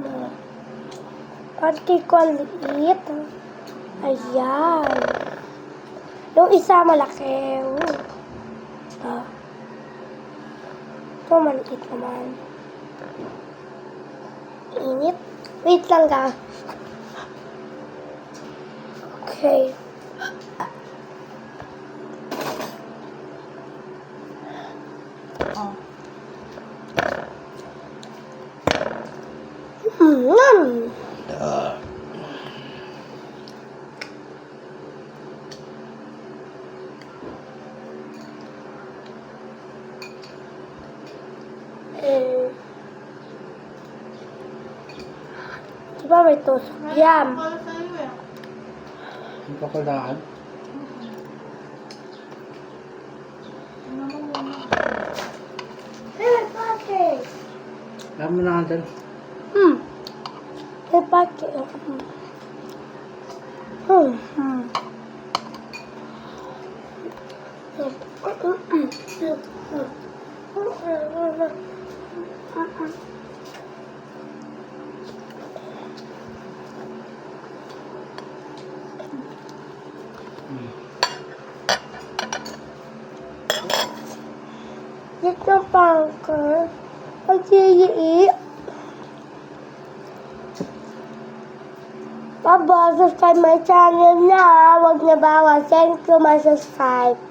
mo. Pati ko liit. Ayan. Yung isa malaki. Ito maliit naman. Init. Wait lang ka. Okay. Diba may tusok? Yum. Ang kakulaan. Hey, pancake. Alam mo na natin. Hey, pancake. Ito pancake. Pag-iiit. Subscribe my channel na. Huwag na bawas. Thank you, subscribe.